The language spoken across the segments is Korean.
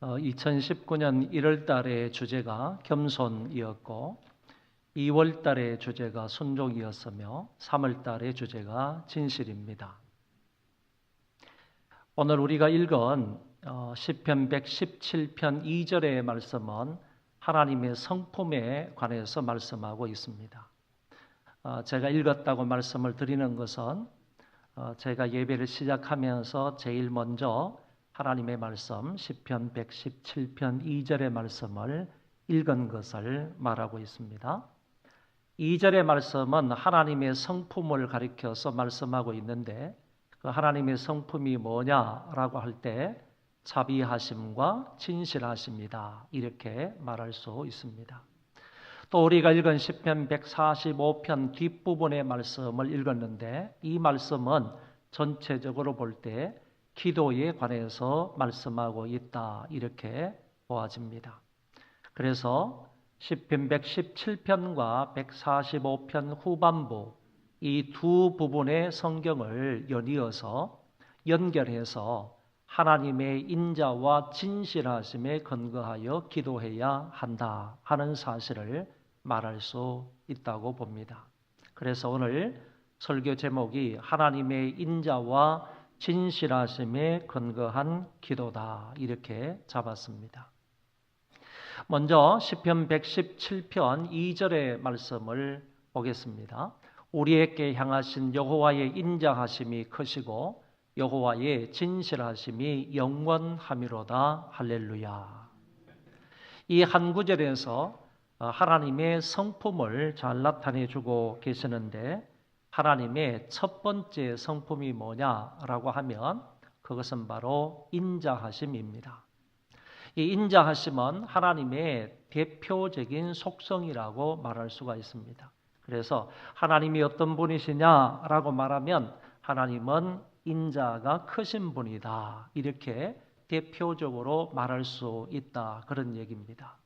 2019년 1월 달의 주제가 겸손이었고 2월 달의 주제가 순종이었으며 3월 달의 주제가 진실입니다. 오늘 우리가 읽은 시편 117편 2절의 말씀은 하나님의 성품에 관해서 말씀하고 있습니다. 제가 읽었다고 말씀을 드리는 것은 제가 예배를 시작하면서 제일 먼저 하나님의 말씀 시편 117편 2절의 말씀을 읽은 것을 말하고 있습니다. 2절의 말씀은 하나님의 성품을 가리켜서 말씀하고 있는데 그 하나님의 성품이 뭐냐라고 할 때 자비하심과 진실하심이다 이렇게 말할 수 있습니다. 또 우리가 읽은 시편 145편 뒷부분의 말씀을 읽었는데 이 말씀은 전체적으로 볼 때 기도에 관해서 말씀하고 있다 이렇게 보아집니다. 그래서 시편 117편과 145편 후반부 이 두 부분의 성경을 연이어서 연결해서 하나님의 인자와 진실하심에 근거하여 기도해야 한다 하는 사실을 말할 수 있다고 봅니다. 그래서 오늘 설교 제목이 하나님의 인자와 진실하심에 근거한 기도다 이렇게 잡았습니다. 먼저 시편 117편 2절의 말씀을 보겠습니다. 우리에게 향하신 여호와의 인자하심이 크시고 여호와의 진실하심이 영원하미로다. 할렐루야. 이 한 구절에서 하나님의 성품을 잘 나타내주고 계시는데 하나님의 첫 번째 성품이 뭐냐라고 하면 그것은 바로 인자하심입니다. 이 인자하심은 하나님의 대표적인 속성이라고 말할 수가 있습니다. 그래서 하나님이 어떤 분이시냐라고 말하면 하나님은 인자가 크신 분이다 이렇게 대표적으로 말할 수 있다 그런 얘기입니다.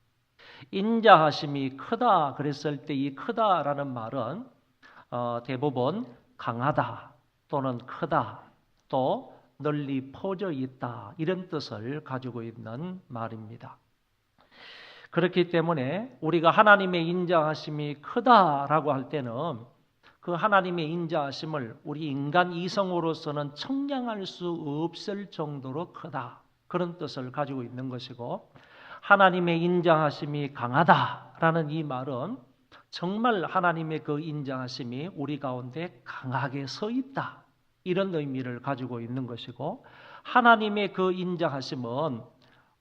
인자하심이 크다 그랬을 때 이 크다라는 말은 대부분 강하다 또는 크다 또 널리 퍼져 있다 이런 뜻을 가지고 있는 말입니다. 그렇기 때문에 우리가 하나님의 인자하심이 크다라고 할 때는 그 하나님의 인자하심을 우리 인간 이성으로서는 청량할 수 없을 정도로 크다 그런 뜻을 가지고 있는 것이고 하나님의 인자하심이 강하다라는 이 말은 정말 하나님의 그 인자하심이 우리 가운데 강하게 서 있다 이런 의미를 가지고 있는 것이고 하나님의 그 인자하심은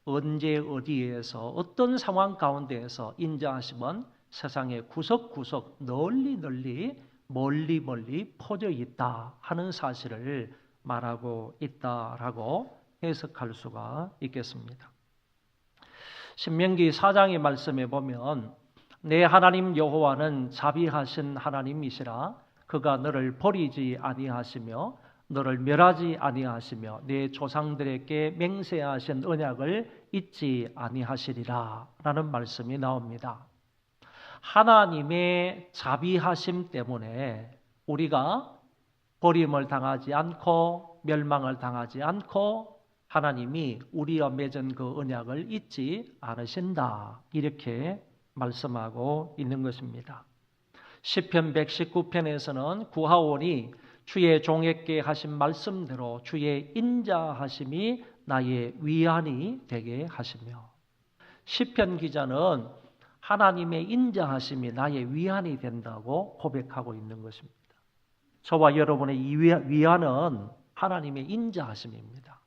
언제 어디에서 어떤 상황 가운데에서 인자하심은 세상의 구석구석 멀리 퍼져 있다 하는 사실을 말하고 있다라고 해석할 수가 있겠습니다. 신명기 4장의 말씀에 보면 내 하나님 여호와는 자비하신 하나님이시라 그가 너를 버리지 아니하시며 너를 멸하지 아니하시며 내 조상들에게 맹세하신 언약을 잊지 아니하시리라 라는 말씀이 나옵니다. 하나님의 자비하심 때문에 우리가 버림을 당하지 않고 멸망을 당하지 않고 하나님이 우리와 맺은 그 언약을 잊지 않으신다 이렇게 말씀하고 있는 것입니다. 시편 119편에서는 구하오니 주의 종에게 하신 말씀대로 주의 인자하심이 나의 위안이 되게 하시며 시편 기자는 하나님의 인자하심이 나의 위안이 된다고 고백하고 있는 것입니다. 저와 여러분의 이 위안은 하나님의 인자하심입니다.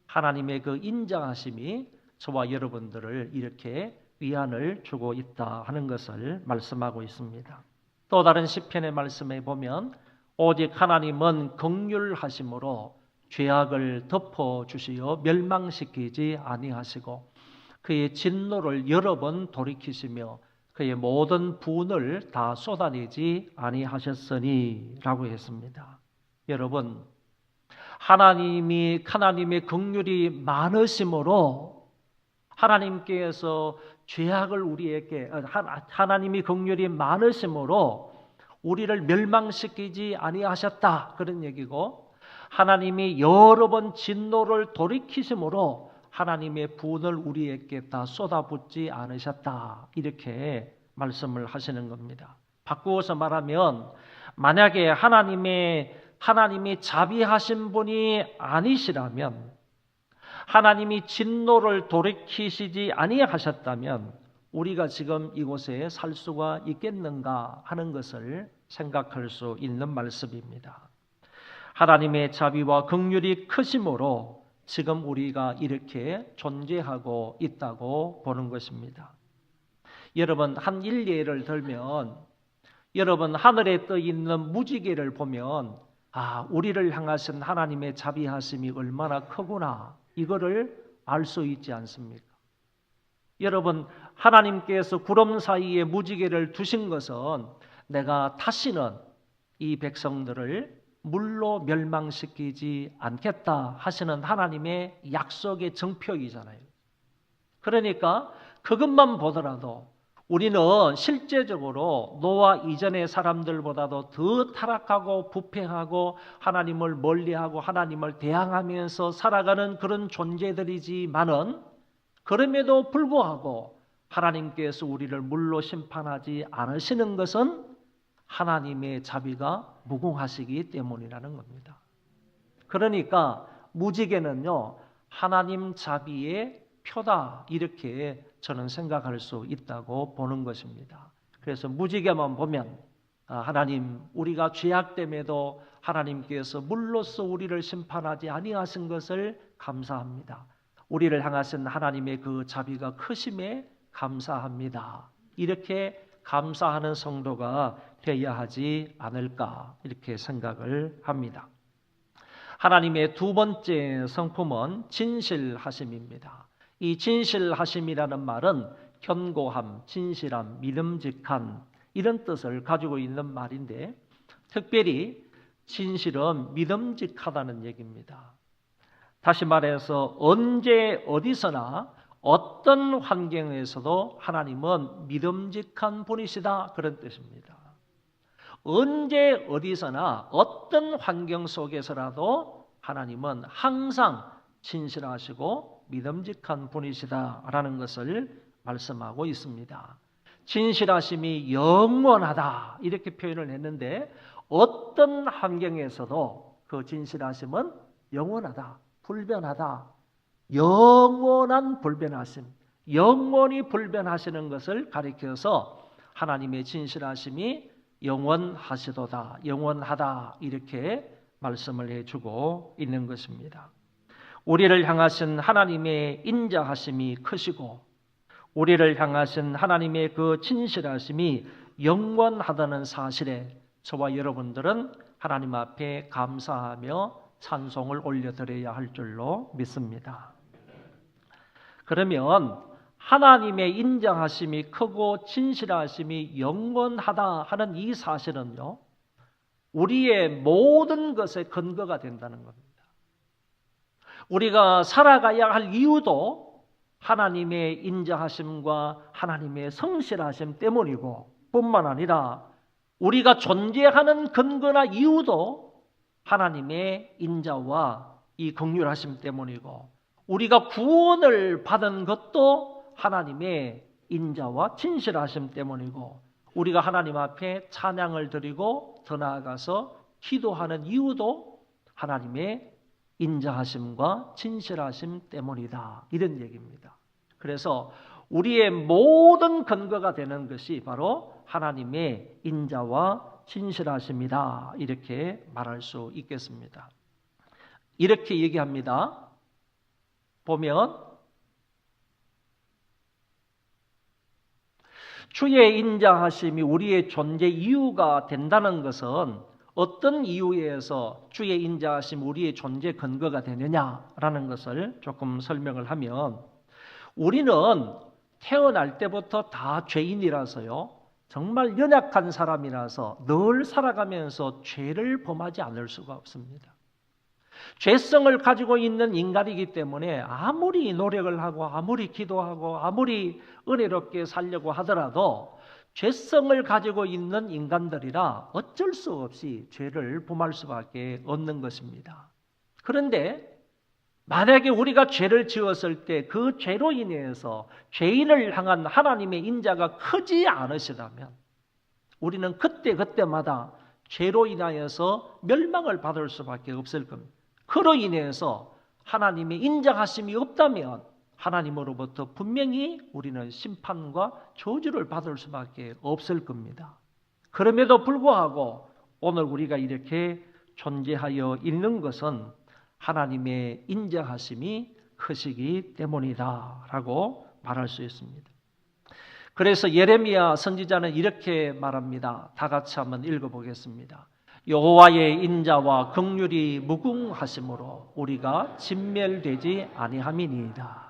하나님의 그 인자하심이 저와 여러분들을 이렇게 위안을 주고 있다 하는 것을 말씀하고 있습니다. 또 다른 시편의 말씀에 보면 오직 하나님은 긍휼하심으로 죄악을 덮어주시어 멸망시키지 아니하시고 그의 진노를 여러 번 돌이키시며 그의 모든 분을 다 쏟아내지 아니하셨으니 라고 했습니다. 여러분 하나님의 긍휼이 많으심으로 하나님께서 죄악을 우리에게 하나님이 긍휼이 많으심으로 우리를 멸망시키지 아니하셨다 그런 얘기고 하나님이 여러 번 진노를 돌이키심으로 하나님의 분을 우리에게 다 쏟아붓지 않으셨다. 이렇게 말씀을 하시는 겁니다. 바꾸어서 말하면 만약에 하나님이 자비하신 분이 아니시라면, 하나님이 진노를 돌이키시지 아니하셨다면 우리가 지금 이곳에 살 수가 있겠는가 하는 것을 생각할 수 있는 말씀입니다. 하나님의 자비와 긍휼이 크심으로 지금 우리가 이렇게 존재하고 있다고 보는 것입니다. 여러분, 한 일례를 들면, 여러분 하늘에 떠 있는 무지개를 보면 우리를 향하신 하나님의 자비하심이 얼마나 크구나, 이거를 알 수 있지 않습니까? 여러분, 하나님께서 구름 사이에 무지개를 두신 것은 내가 다시는 이 백성들을 물로 멸망시키지 않겠다 하시는 하나님의 약속의 정표이잖아요. 그러니까 그것만 보더라도 우리는 실제적으로 노아 이전의 사람들보다도 더 타락하고 부패하고 하나님을 멀리하고 하나님을 대항하면서 살아가는 그런 존재들이지만은, 그럼에도 불구하고 하나님께서 우리를 물로 심판하지 않으시는 것은 하나님의 자비가 무궁하시기 때문이라는 겁니다. 그러니까 무지개는요, 하나님 자비의 표다, 이렇게 저는 생각할 수 있다고 보는 것입니다. 그래서 무지개만 보면 하나님, 우리가 죄악됨에도 하나님께서 물로써 우리를 심판하지 아니하신 것을 감사합니다. 우리를 향하신 하나님의 그 자비가 크심에 감사합니다. 이렇게 감사하는 성도가 되어야 하지 않을까, 이렇게 생각을 합니다. 하나님의 두 번째 성품은 진실하심입니다. 이 진실하심이라는 말은 견고함, 진실함, 믿음직한, 이런 뜻을 가지고 있는 말인데, 특별히 진실은 믿음직하다는 얘기입니다. 다시 말해서 언제 어디서나 어떤 환경에서도 하나님은 믿음직한 분이시다, 그런 뜻입니다. 언제 어디서나 어떤 환경 속에서라도 하나님은 항상 진실하시고 믿음직한 분이시다라는 것을 말씀하고 있습니다. 진실하심이 영원하다, 이렇게 표현을 했는데, 어떤 환경에서도 그 진실하심은 영원하다, 불변하다, 영원한 불변하심, 영원히 불변하시는 것을 가리켜서 하나님의 진실하심이 영원하시도다, 영원하다, 이렇게 말씀을 해주고 있는 것입니다. 우리를 향하신 하나님의 인자하심이 크시고 우리를 향하신 하나님의 그 진실하심이 영원하다는 사실에 저와 여러분들은 하나님 앞에 감사하며 찬송을 올려드려야 할 줄로 믿습니다. 그러면 하나님의 인자하심이 크고 진실하심이 영원하다 하는 이 사실은요, 우리의 모든 것의 근거가 된다는 겁니다. 우리가 살아가야 할 이유도 하나님의 인자하심과 하나님의 성실하심 때문이고, 뿐만 아니라 우리가 존재하는 근거나 이유도 하나님의 인자와 이 긍휼하심 때문이고, 우리가 구원을 받은 것도 하나님의 인자와 진실하심 때문이고, 우리가 하나님 앞에 찬양을 드리고 더 나아가서 기도하는 이유도 하나님의 인자하심과 진실하심 때문이다, 이런 얘기입니다. 그래서 우리의 모든 근거가 되는 것이 바로 하나님의 인자와 진실하심이다, 이렇게 말할 수 있겠습니다. 이렇게 얘기합니다. 보면 주의 인자하심이 우리의 존재 이유가 된다는 것은 어떤 이유에서 주의 인자하심이 우리의 존재 근거가 되느냐라는 것을 조금 설명을 하면, 우리는 태어날 때부터 다 죄인이라서요, 정말 연약한 사람이라서 늘 살아가면서 죄를 범하지 않을 수가 없습니다. 죄성을 가지고 있는 인간이기 때문에 아무리 노력을 하고 아무리 기도하고 아무리 은혜롭게 살려고 하더라도 죄성을 가지고 있는 인간들이라 어쩔 수 없이 죄를 범할 수밖에 없는 것입니다. 그런데 만약에 우리가 죄를 지었을 때 그 죄로 인해서 죄인을 향한 하나님의 인자가 크지 않으시다면 우리는 그때마다 죄로 인하여서 멸망을 받을 수밖에 없을 겁니다. 그로 인해서 하나님의 인자하심이 없다면 하나님으로부터 분명히 우리는 심판과 저주를 받을 수밖에 없을 겁니다. 그럼에도 불구하고 오늘 우리가 이렇게 존재하여 있는 것은 하나님의 인자하심이 크시기 때문이다라고 말할 수 있습니다. 그래서 예레미야 선지자는 이렇게 말합니다. 다 같이 한번 읽어보겠습니다. 여호와의 인자와 긍휼이 무궁하심으로 우리가 진멸되지 아니함이니이다.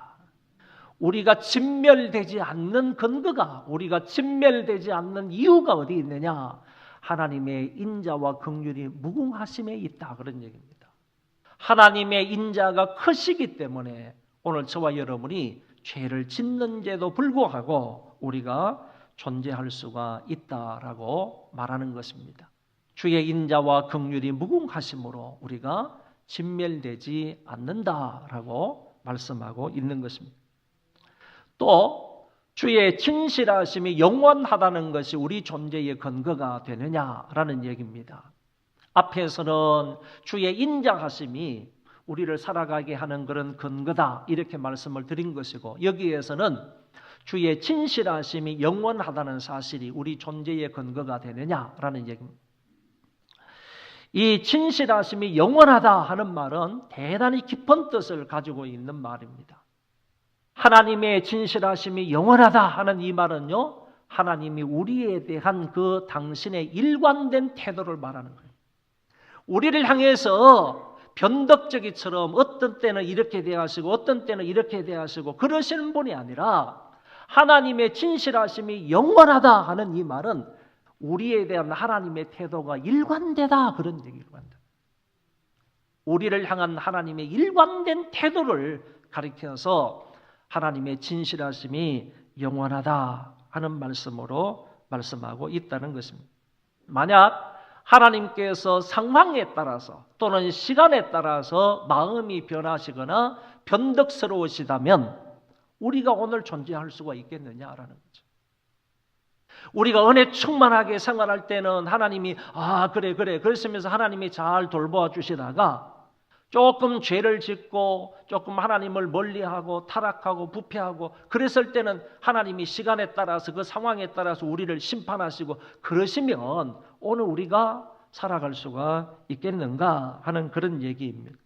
우리가 진멸되지 않는 근거가, 우리가 진멸되지 않는 이유가 어디 있느냐? 하나님의 인자와 긍휼이 무궁하심에 있다, 그런 얘기입니다. 하나님의 인자가 크시기 때문에 오늘 저와 여러분이 죄를 짓는데도 불구하고 우리가 존재할 수가 있다라고 말하는 것입니다. 주의 인자와 긍휼이 무궁하심으로 우리가 진멸되지 않는다라고 말씀하고 있는 것입니다. 또 주의 진실하심이 영원하다는 것이 우리 존재의 근거가 되느냐라는 얘기입니다. 앞에서는 주의 인자하심이 우리를 살아가게 하는 그런 근거다 이렇게 말씀을 드린 것이고, 여기에서는 주의 진실하심이 영원하다는 사실이 우리 존재의 근거가 되느냐라는 얘기입니다. 이 진실하심이 영원하다 하는 말은 대단히 깊은 뜻을 가지고 있는 말입니다. 하나님의 진실하심이 영원하다 하는 이 말은요, 하나님이 우리에 대한 그 당신의 일관된 태도를 말하는 거예요. 우리를 향해서 변덕적이처럼 어떤 때는 이렇게 대하시고 어떤 때는 이렇게 대하시고 그러시는 분이 아니라 하나님의 진실하심이 영원하다 하는 이 말은 우리에 대한 하나님의 태도가 일관되다, 그런 얘기를 합니다. 우리를 향한 하나님의 일관된 태도를 가리켜서 하나님의 진실하심이 영원하다 하는 말씀으로 말씀하고 있다는 것입니다. 만약 하나님께서 상황에 따라서 또는 시간에 따라서 마음이 변하시거나 변덕스러우시다면 우리가 오늘 존재할 수가 있겠느냐라는 거죠. 우리가 은혜 충만하게 생활할 때는 하나님이 그래 그러시면서 하나님이 잘 돌보아 주시다가 조금 죄를 짓고 조금 하나님을 멀리하고 타락하고 부패하고 그랬을 때는 하나님이 시간에 따라서 그 상황에 따라서 우리를 심판하시고 그러시면 오늘 우리가 살아갈 수가 있겠는가 하는 그런 얘기입니다.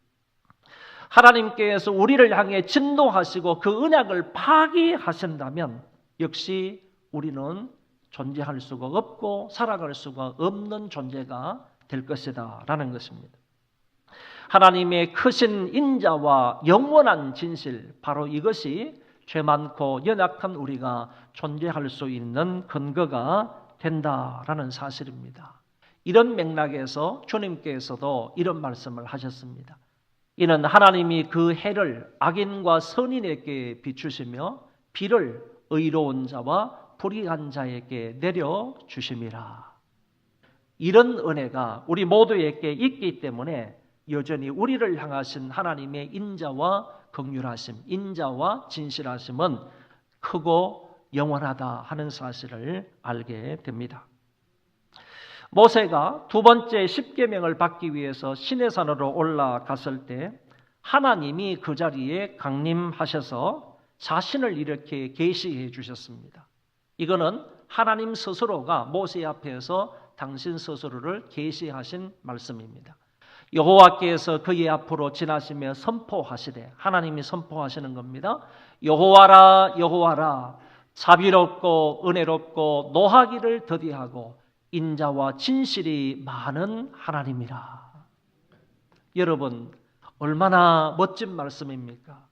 하나님께서 우리를 향해 진노하시고 그 언약을 파기하신다면 역시 우리는 존재할 수가 없고 살아갈 수가 없는 존재가 될 것이다 라는 것입니다. 하나님의 크신 인자와 영원한 진실, 바로 이것이 죄 많고 연약한 우리가 존재할 수 있는 근거가 된다라는 사실입니다. 이런 맥락에서 주님께서도 이런 말씀을 하셨습니다. 이는 하나님이 그 해를 악인과 선인에게 비추시며 비를 의로운 자와 불의한 자에게 내려주심이라. 이런 은혜가 우리 모두에게 있기 때문에 여전히 우리를 향하신 하나님의 인자와 긍휼하심, 인자와 진실하심은 크고 영원하다 하는 사실을 알게 됩니다. 모세가 두 번째 십계명을 받기 위해서 시내산으로 올라갔을 때 하나님이 그 자리에 강림하셔서 자신을 이렇게 계시해 주셨습니다. 이거는 하나님 스스로가 모세 앞에서 당신 스스로를 계시하신 말씀입니다. 여호와께서 그의 앞으로 지나시며 선포하시되, 하나님이 선포하시는 겁니다. 여호와라 여호와라, 자비롭고 은혜롭고 노하기를 더디하고 인자와 진실이 많은 하나님이라. 여러분, 얼마나 멋진 말씀입니까?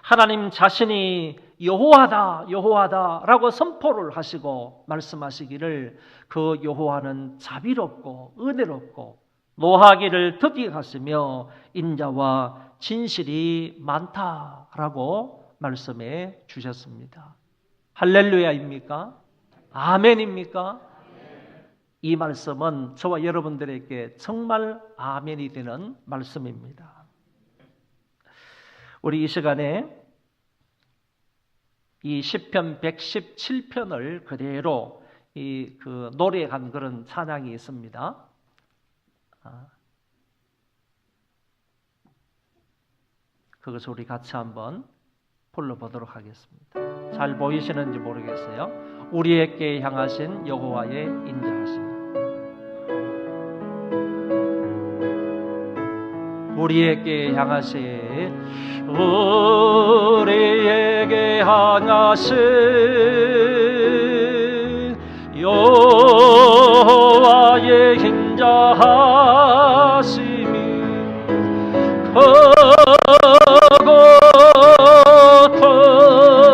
하나님 자신이 여호와다 여호와다 라고 선포를 하시고 말씀하시기를 그 여호와는 자비롭고 은혜롭고 노하기를 더디하시며 인자와 진실이 많다라고 말씀해 주셨습니다. 할렐루야입니까? 아멘입니까? 이 말씀은 저와 여러분들에게 정말 아멘이 되는 말씀입니다. 우리 이 시간에 이 시편 117편을 그대로 그 노래한 그런 찬양이 있습니다. 그것을 우리 같이 한번 불러보도록 하겠습니다. 잘 보이시는지 모르겠어요. 우리에게 향하신 여호와의 인자하심. 우리에게 향하신 우리에게 향하신 여호와의 인자하심이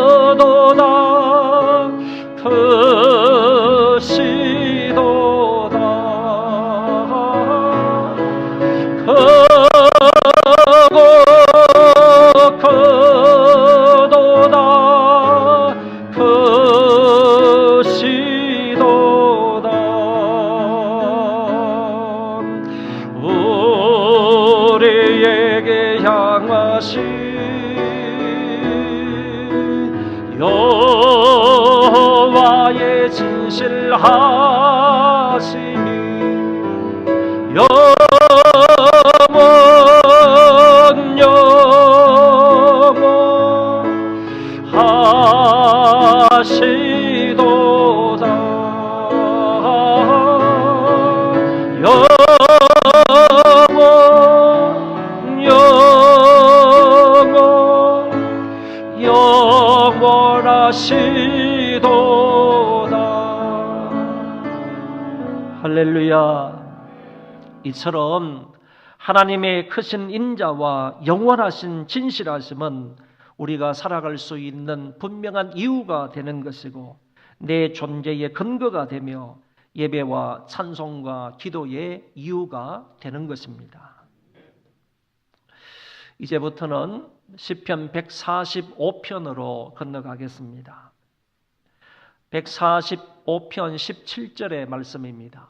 크고도다 크시도다 크도다 크시도다 우리에게 향하신 여호와의 진실하심이 하시도다 영원하시도다. 할렐루야. 이처럼 하나님의 크신 인자와 영원하신 진실하심은 우리가 살아갈 수 있는 분명한 이유가 되는 것이고 내 존재의 근거가 되며 예배와 찬송과 기도의 이유가 되는 것입니다. 이제부터는 시편 145편으로 건너가겠습니다. 145편 17절의 말씀입니다.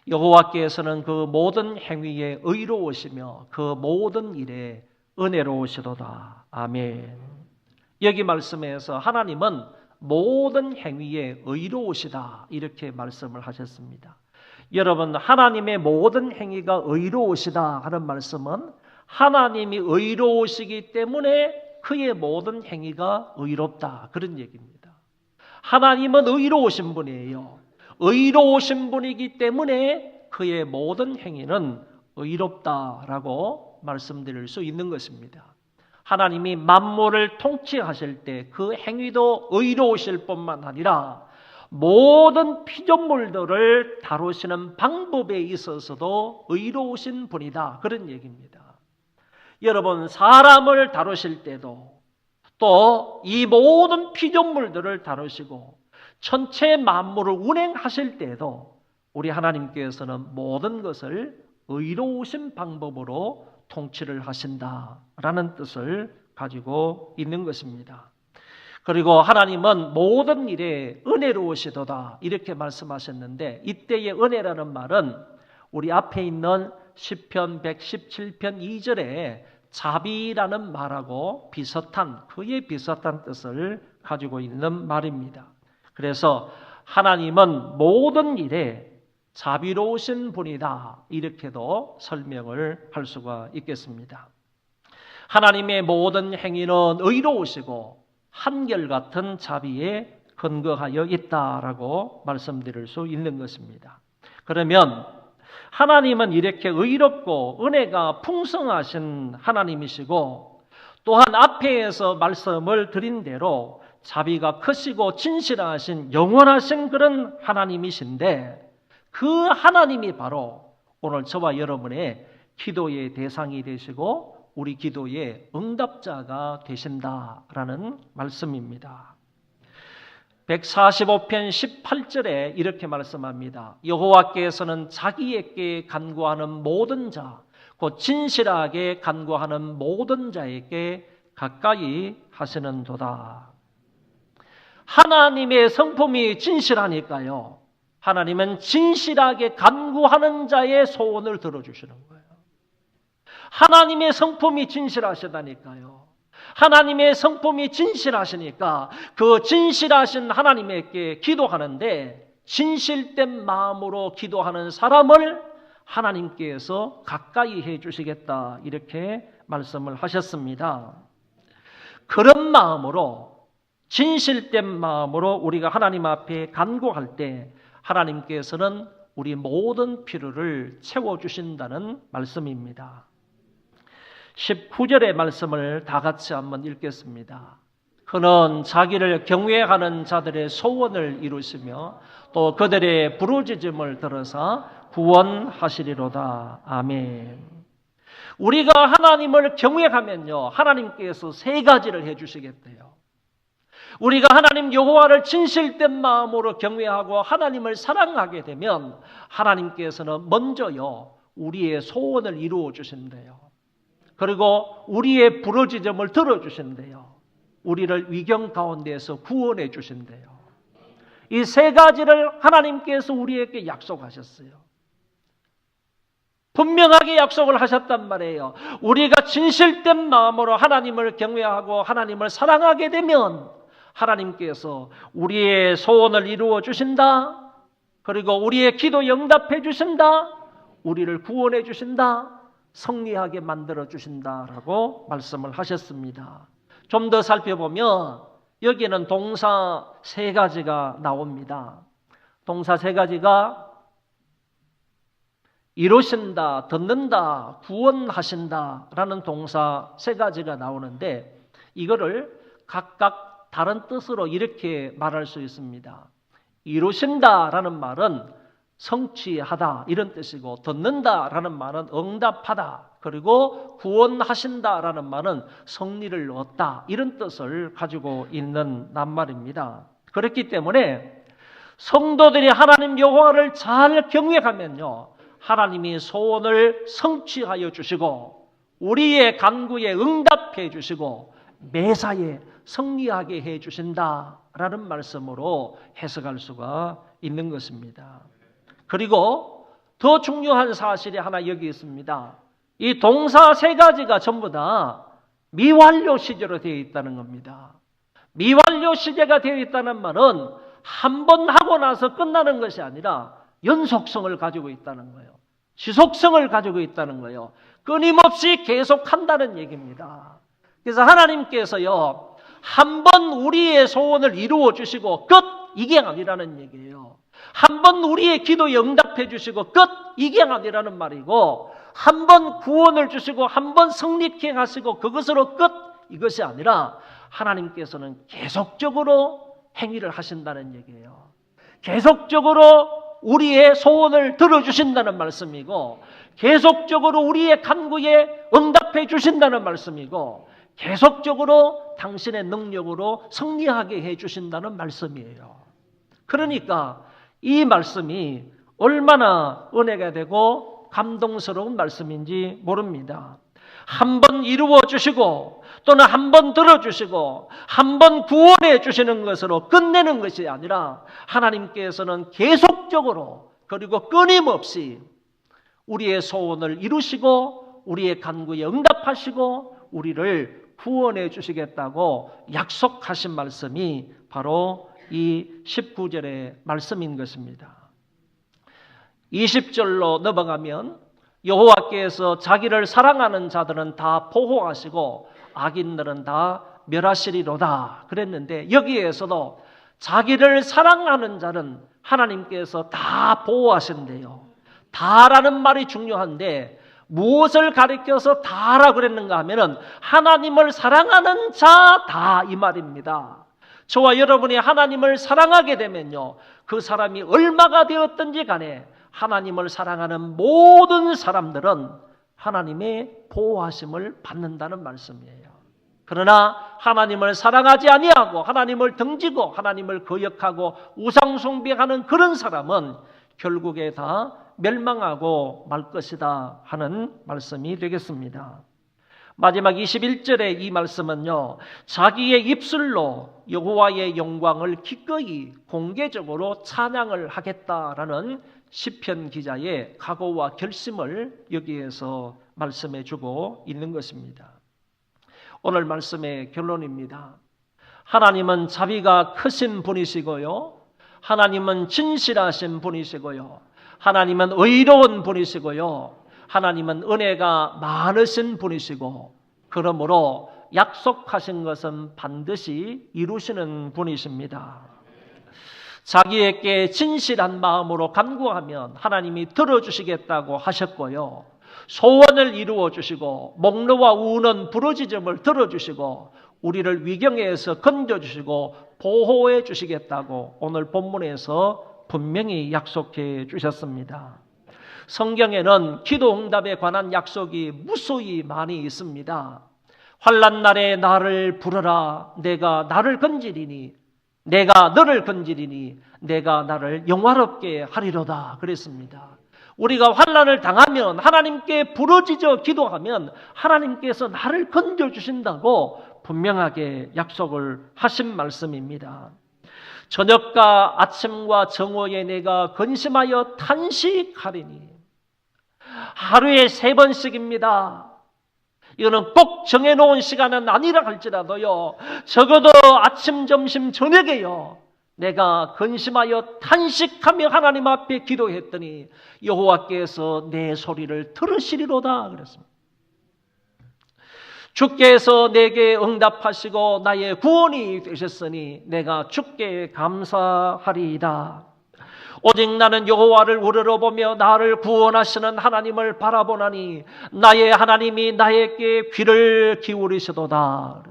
여호와께서는 그 모든 행위에 의로우시며 그 모든 일에 은혜로우시도다. 아멘. 여기 말씀에서 하나님은 모든 행위에 의로우시다 이렇게 말씀을 하셨습니다. 여러분, 하나님의 모든 행위가 의로우시다 하는 말씀은 하나님이 의로우시기 때문에 그의 모든 행위가 의롭다 그런 얘기입니다. 하나님은 의로우신 분이에요. 의로우신 분이기 때문에 그의 모든 행위는 의롭다라고 말씀드릴 수 있는 것입니다. 하나님이 만물을 통치하실 때 그 행위도 의로우실 뿐만 아니라 모든 피조물들을 다루시는 방법에 있어서도 의로우신 분이다 그런 얘기입니다. 여러분, 사람을 다루실 때도 또 이 모든 피조물들을 다루시고 전체 만물을 운행하실 때에도 우리 하나님께서는 모든 것을 의로우신 방법으로 통치를 하신다라는 뜻을 가지고 있는 것입니다. 그리고 하나님은 모든 일에 은혜로우시도다 이렇게 말씀하셨는데 이때의 은혜라는 말은 우리 앞에 있는 시편 117편 2절에 자비라는 말하고 그에 비슷한 뜻을 가지고 있는 말입니다. 그래서 하나님은 모든 일에 자비로우신 분이다 이렇게도 설명을 할 수가 있겠습니다. 하나님의 모든 행위는 의로우시고 한결같은 자비에 근거하여 있다라고 말씀드릴 수 있는 것입니다. 그러면 하나님은 이렇게 의롭고 은혜가 풍성하신 하나님이시고 또한 앞에서 말씀을 드린 대로 자비가 크시고 진실하신 영원하신 그런 하나님이신데 그 하나님이 바로 오늘 저와 여러분의 기도의 대상이 되시고 우리 기도의 응답자가 되신다라는 말씀입니다. 145편 18절에 이렇게 말씀합니다. 여호와께서는 자기에게 간구하는 모든 자, 곧 진실하게 간구하는 모든 자에게 가까이 하시는도다. 하나님의 성품이 진실하니까요. 하나님은 진실하게 간구하는 자의 소원을 들어주시는 거예요. 하나님의 성품이 진실하시다니까요. 하나님의 성품이 진실하시니까 그 진실하신 하나님께 기도하는데 진실된 마음으로 기도하는 사람을 하나님께서 가까이 해주시겠다 이렇게 말씀을 하셨습니다. 그런 마음으로 진실된 마음으로 우리가 하나님 앞에 간구할 때 하나님께서는 우리 모든 필요를 채워주신다는 말씀입니다. 19절의 말씀을 다 같이 한번 읽겠습니다. 그는 자기를 경외하는 자들의 소원을 이루시며 또 그들의 부르짖음을 들어서 구원하시리로다. 아멘. 우리가 하나님을 경외하면요, 하나님께서 세 가지를 해주시겠대요. 우리가 하나님 여호와를 진실된 마음으로 경외하고 하나님을 사랑하게 되면 하나님께서는 먼저요, 우리의 소원을 이루어 주신대요. 그리고 우리의 부르짖음을 들어주신대요. 우리를 위경 가운데에서 구원해 주신대요. 이 세 가지를 하나님께서 우리에게 약속하셨어요. 분명하게 약속을 하셨단 말이에요. 우리가 진실된 마음으로 하나님을 경외하고 하나님을 사랑하게 되면 하나님께서 우리의 소원을 이루어 주신다. 그리고 우리의 기도 응답해 주신다. 우리를 구원해 주신다. 승리하게 만들어 주신다라고 말씀을 하셨습니다. 좀 더 살펴보면 여기는 동사 세 가지가 나옵니다. 동사 세 가지가 이루신다, 듣는다, 구원하신다라는 동사 세 가지가 나오는데 이거를 각각 다른 뜻으로 이렇게 말할 수 있습니다. 이루신다라는 말은 성취하다 이런 뜻이고, 듣는다라는 말은 응답하다, 그리고 구원하신다라는 말은 승리를 얻다 이런 뜻을 가지고 있는 낱말입니다. 그렇기 때문에 성도들이 하나님 여호와를 잘 경외하면요, 하나님이 소원을 성취하여 주시고 우리의 간구에 응답해 주시고 매사에 승리하게 해 주신다라는 말씀으로 해석할 수가 있는 것입니다. 그리고 더 중요한 사실이 하나 여기 있습니다. 이 동사 세 가지가 전부 다 미완료 시제로 되어 있다는 겁니다. 미완료 시제가 되어 있다는 말은 한 번 하고 나서 끝나는 것이 아니라 연속성을 가지고 있다는 거예요. 지속성을 가지고 있다는 거예요. 끊임없이 계속한다는 얘기입니다. 그래서 하나님께서요, 한 번 우리의 소원을 이루어 주시고 끝! 이게 아니라는 얘기예요. 한 번 우리의 기도에 응답해 주시고 끝! 이게 아니라는 말이고, 한 번 구원을 주시고 한 번 승리케 하시고 그것으로 끝! 이것이 아니라 하나님께서는 계속적으로 행위를 하신다는 얘기예요. 계속적으로 우리의 소원을 들어주신다는 말씀이고, 계속적으로 우리의 간구에 응답해 주신다는 말씀이고, 계속적으로 당신의 능력으로 승리하게 해 주신다는 말씀이에요. 그러니까 이 말씀이 얼마나 은혜가 되고 감동스러운 말씀인지 모릅니다. 한 번 이루어 주시고 또는 한 번 들어주시고 한 번 구원해 주시는 것으로 끝내는 것이 아니라 하나님께서는 계속적으로 그리고 끊임없이 우리의 소원을 이루시고 우리의 간구에 응답하시고 우리를 구원해 주시겠다고 약속하신 말씀이 바로 이 19절의 말씀인 것입니다. 20절로 넘어가면 여호와께서 자기를 사랑하는 자들은 다 보호하시고 악인들은 다 멸하시리로다 그랬는데, 여기에서도 자기를 사랑하는 자는 하나님께서 다 보호하신대요. 다라는 말이 중요한데 무엇을 가리켜서 다라 그랬는가 하면은 하나님을 사랑하는 자 다 이 말입니다. 저와 여러분이 하나님을 사랑하게 되면요, 그 사람이 얼마가 되었든지 간에 하나님을 사랑하는 모든 사람들은 하나님의 보호하심을 받는다는 말씀이에요. 그러나 하나님을 사랑하지 아니하고 하나님을 등지고 하나님을 거역하고 우상 숭배하는 그런 사람은 결국에 다 멸망하고 말 것이다 하는 말씀이 되겠습니다. 마지막 21절의 이 말씀은요, 자기의 입술로 여호와의 영광을 기꺼이 공개적으로 찬양을 하겠다라는 시편 기자의 각오와 결심을 여기에서 말씀해 주고 있는 것입니다. 오늘 말씀의 결론입니다. 하나님은 자비가 크신 분이시고요. 하나님은 진실하신 분이시고요. 하나님은 의로운 분이시고요. 하나님은 은혜가 많으신 분이시고, 그러므로 약속하신 것은 반드시 이루시는 분이십니다. 자기에게 진실한 마음으로 간구하면 하나님이 들어주시겠다고 하셨고요. 소원을 이루어 주시고, 목놓아 우는 부르짖음을 들어주시고, 우리를 위경에서 건져주시고 보호해 주시겠다고 오늘 본문에서 분명히 약속해 주셨습니다. 성경에는 기도 응답에 관한 약속이 무수히 많이 있습니다. 환난 날에 나를 부르라. 내가 나를 건지리니, 내가 너를 건지리니, 내가 나를 영화롭게 하리로다 그랬습니다. 우리가 환난을 당하면, 하나님께 부르짖어 기도하면 하나님께서 나를 건져주신다고 분명하게 약속을 하신 말씀입니다. 저녁과 아침과 정오에 내가 근심하여 탄식하리니, 하루에 3번씩입니다. 이거는 꼭 정해놓은 시간은 아니라 할지라도요, 적어도 아침, 점심, 저녁에요, 내가 근심하여 탄식하며 하나님 앞에 기도했더니 여호와께서 내 소리를 들으시리로다 그랬습니다. 주께서 내게 응답하시고 나의 구원이 되셨으니 내가 주께 감사하리이다. 오직 나는 여호와를 우러러보며 나를 구원하시는 하나님을 바라보나니 나의 하나님이 나에게 귀를 기울이시도다.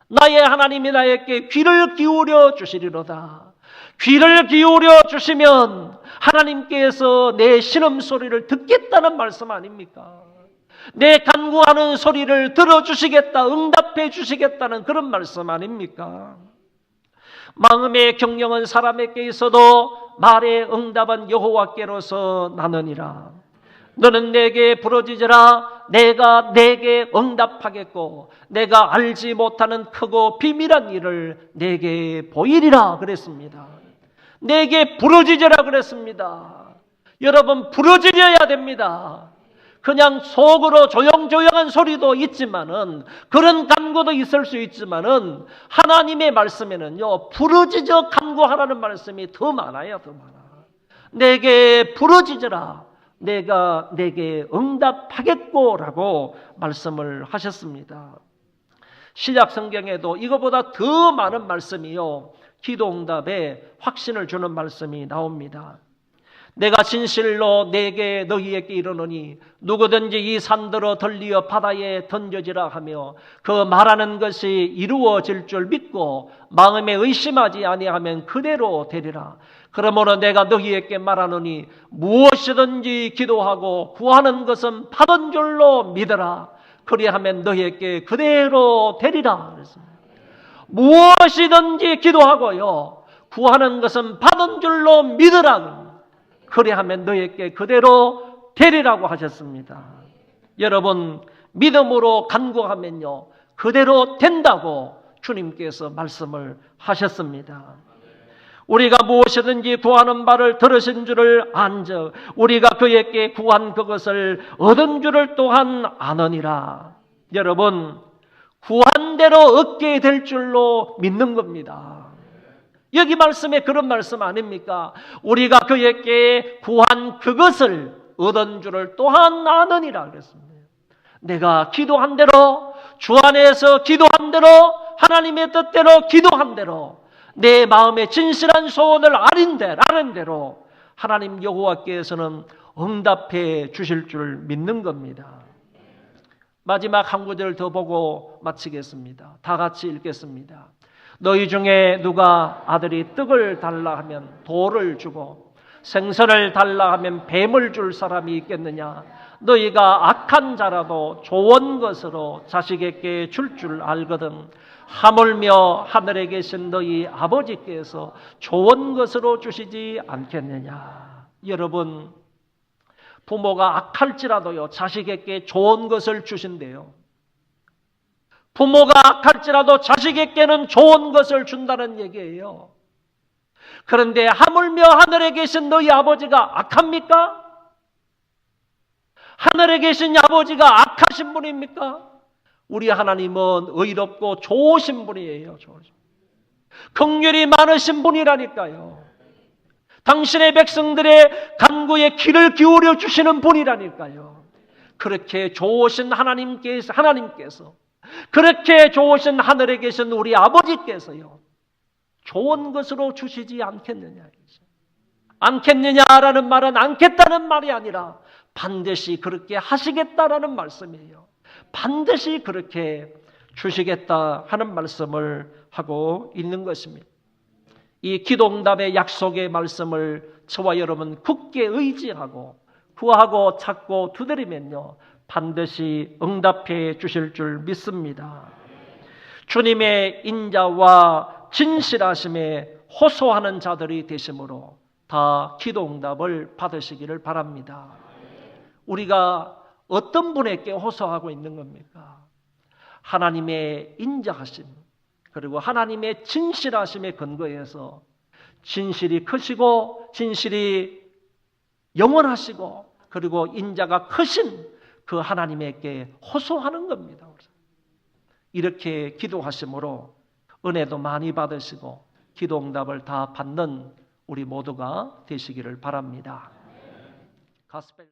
나의 하나님이 나에게 귀를 기울여 주시리로다. 귀를 기울여 주시면 하나님께서 내 신음소리를 듣겠다는 말씀 아닙니까? 내 간구하는 소리를 들어주시겠다, 응답해 주시겠다는 그런 말씀 아닙니까? 마음의 경영은 사람에게 있어도 말의 응답은 여호와께로서 나느니라. 너는 내게 부르짖으라. 내가 내게 응답하겠고 내가 알지 못하는 크고 비밀한 일을 내게 보이리라 그랬습니다. 내게 부르짖으라 그랬습니다. 여러분, 부르짖어야 됩니다. 그냥 속으로 조용조용한 소리도 있지만은, 그런 간구도 있을 수 있지만은, 하나님의 말씀에는요, 부르짖어 간구하라는 말씀이 더 많아요, 더 많아. 내게 부르짖으라. 내가 내게 응답하겠고라고 말씀을 하셨습니다. 신약 성경에도 이거보다 더 많은 말씀이요, 기도 응답에 확신을 주는 말씀이 나옵니다. 내가 진실로 내게 너희에게 이르노니 누구든지 이 산들어 덜리어 바다에 던져지라 하며 그 말하는 것이 이루어질 줄 믿고 마음에 의심하지 아니하면 그대로 되리라. 그러므로 내가 너희에게 말하노니 무엇이든지 기도하고 구하는 것은 받은 줄로 믿어라. 그리하면 너희에게 그대로 되리라. 무엇이든지 기도하고요, 구하는 것은 받은 줄로 믿으라. 그리하면 너희에게 그대로 되리라고 하셨습니다. 여러분, 믿음으로 간구하면요, 그대로 된다고 주님께서 말씀을 하셨습니다. 우리가 무엇이든지 구하는 바를 들으신 줄을 안즉 우리가 그에게 구한 그것을 얻은 줄을 또한 아느니라. 여러분, 구한 대로 얻게 될 줄로 믿는 겁니다. 여기 말씀에 그런 말씀 아닙니까? 우리가 그에게 구한 그것을 얻은 줄을 또한 아느니라 그랬습니다. 내가 기도한 대로, 주 안에서 기도한 대로, 하나님의 뜻대로 기도한 대로, 내 마음의 진실한 소원을 아는 대로 하나님 여호와께서는 응답해 주실 줄 믿는 겁니다. 마지막 한 구절 더 보고 마치겠습니다. 다 같이 읽겠습니다. 너희 중에 누가 아들이 떡을 달라 하면 돌을 주고 생선을 달라 하면 뱀을 줄 사람이 있겠느냐? 너희가 악한 자라도 좋은 것으로 자식에게 줄 줄 알거든 하물며 하늘에 계신 너희 아버지께서 좋은 것으로 주시지 않겠느냐? 여러분, 부모가 악할지라도요, 자식에게 좋은 것을 주신대요. 부모가 악할지라도 자식에게는 좋은 것을 준다는 얘기예요. 그런데 하물며 하늘에 계신 너희 아버지가 악합니까? 하늘에 계신 아버지가 악하신 분입니까? 우리 하나님은 의롭고 좋으신 분이에요. 긍휼이 많으신 분이라니까요. 당신의 백성들의 간구에 귀를 기울여 주시는 분이라니까요. 그렇게 좋으신 하나님께서 그렇게 좋으신 하늘에 계신 우리 아버지께서요, 좋은 것으로 주시지 않겠느냐라는 말은 않겠다는 말이 아니라 반드시 그렇게 하시겠다라는 말씀이에요. 반드시 그렇게 주시겠다 하는 말씀을 하고 있는 것입니다. 이 기도응답의 약속의 말씀을 저와 여러분 굳게 의지하고 구하고 찾고 두드리면요, 반드시 응답해 주실 줄 믿습니다. 주님의 인자와 진실하심에 호소하는 자들이 되심으로 다 기도응답을 받으시기를 바랍니다. 우리가 어떤 분에게 호소하고 있는 겁니까? 하나님의 인자하심, 그리고 하나님의 진실하심에 근거해서 진실이 크시고 진실이 영원하시고 그리고 인자가 크신 그 하나님에게 호소하는 겁니다. 이렇게 기도하심으로 은혜도 많이 받으시고 기도응답을 다 받는 우리 모두가 되시기를 바랍니다. 가스펠